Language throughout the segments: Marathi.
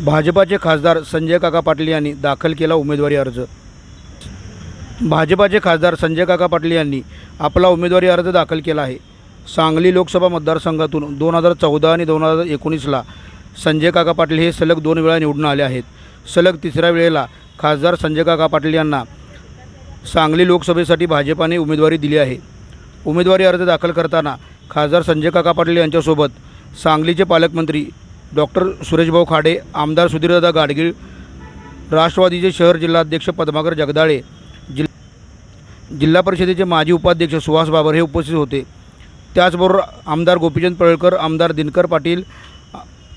भाजपाचे खासदार संजय काका पाटील यांनी दाखल केला उमेदवारी अर्ज। भाजपाचे खासदार संजय काका पाटील यांनी आपला उमेदवारी अर्ज दाखल केला आहे। सांगली लोकसभा मतदारसंघातून 2014 आणि 2019ला संजय काका पाटील हे सलग 2 वेळा निवडून आले आहेत। सलग तिसऱ्या वेळेला खासदार संजय काका पाटील यांना सांगली लोकसभेसाठी भाजपाने उमेदवारी दिली आहे। उमेदवारी अर्ज दाखल करताना खासदार संजय काका पाटील यांच्यासोबत सांगलीचे पालकमंत्री डॉक्टर सुरेशभाऊ खाडे, आमदार सुधीरदादा गाडगीळ, राष्ट्रवादीचे शहर जिल्हाध्यक्ष पद्माकर जगदाळे, जिल्हा परिषदेचे माजी उपाध्यक्ष सुहास बाबर हे उपस्थित होते। त्याचबरोबर आमदार गोपीचंद पडळकर, आमदार दिनकर पाटील,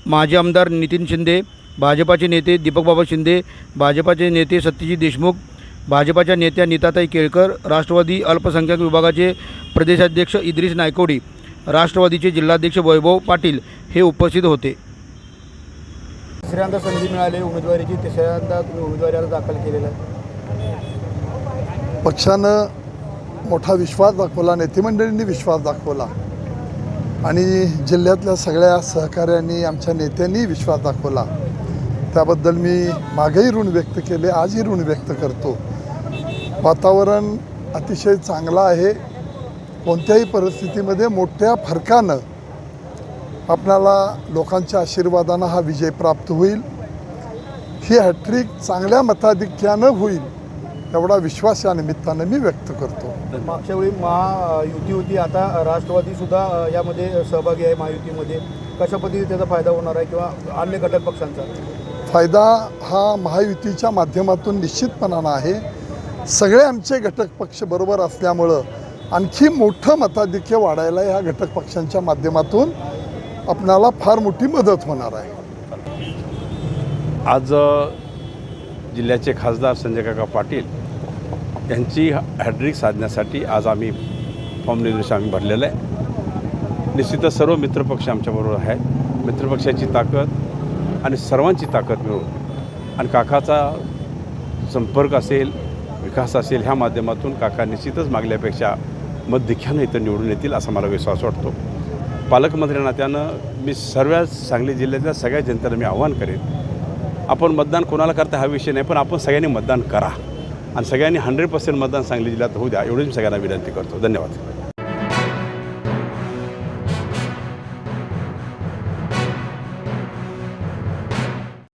माजी आमदार नितीन शिंदे, भाजपाचे नेते दीपकबाबा शिंदे, भाजपाचे नेते सत्यजित देशमुख, भाजपाच्या नेत्या नीताताई केळकर, राष्ट्रवादी अल्पसंख्याक विभागाचे प्रदेशाध्यक्ष इद्रिस नायकोडी, राष्ट्रवादीचे जिल्हाध्यक्ष वैभव पाटील हे उपस्थित होते। तिसऱ्यांदा संधी मिळाली उमेदवारीची, तिसऱ्यांदा तुम्ही उमेदवारी अर्ज दाखल केलेला आहे। पक्षानं मोठा विश्वास दाखवला, नेतेमंडळींनी विश्वास दाखवला आणि जिल्ह्यातल्या सगळ्या सहकाऱ्यांनी, आमच्या नेत्यांनी विश्वास दाखवला। त्याबद्दल मी मागेही ऋण व्यक्त केले, आजही ऋण व्यक्त करतो। वातावरण अतिशय चांगलं आहे। कोणत्याही परिस्थितीमध्ये मोठ्या फरकानं आपल्याला लोकांच्या आशीर्वादानं हा विजय प्राप्त होईल। ही हॅट्रिक चांगल्या मताधिक्यानं होईल एवढा विश्वास या निमित्तानं मी व्यक्त करतो। मागच्या वेळी महायुती होती, आता राष्ट्रवादीसुद्धा यामध्ये सहभागी आहे महायुतीमध्ये। कशा पद्धतीने त्याचा फायदा होणार आहे किंवा अन्य घटक पक्षांचा फायदा हा महायुतीच्या माध्यमातून निश्चितपणानं आहे। सगळे आमचे घटक पक्ष बरोबर असल्यामुळं आणखी मोठं मताधिक्य वाढायला ह्या घटक पक्षांच्या माध्यमातून आपणाला फार मोठी मदत होणार आहे। आज जिल्ह्याचे खासदार संजय काका पाटील यांची हॅट्रिक साधण्यासाठी आज आम्ही फॉर्म निर्देश भरलेला आहे। निश्चितच सर्व मित्रपक्ष आमच्याबरोबर आहेत। मित्रपक्षाची ताकद आणि सर्वांची ताकद मिळून आणि काकाचा संपर्क असेल, विकास असेल, ह्या माध्यमातून काका निश्चितच मागल्यापेक्षा मतधिक्यानं इथं निवडून येतील असा मला विश्वास वाटतो। पालकमंत्री नात्यानं मी सर्व सांगली जिल्ह्यातल्या सगळ्या जनतेला मी आवाहन करेन, आपण मतदान कोणाला करता हा विषय नाही, पण आपण सगळ्यांनी मतदान करा आणि सगळ्यांनी 100% मतदान सांगली जिल्ह्यात होऊ द्या, एवढीच मी सगळ्यांना विनंती करतो। धन्यवाद।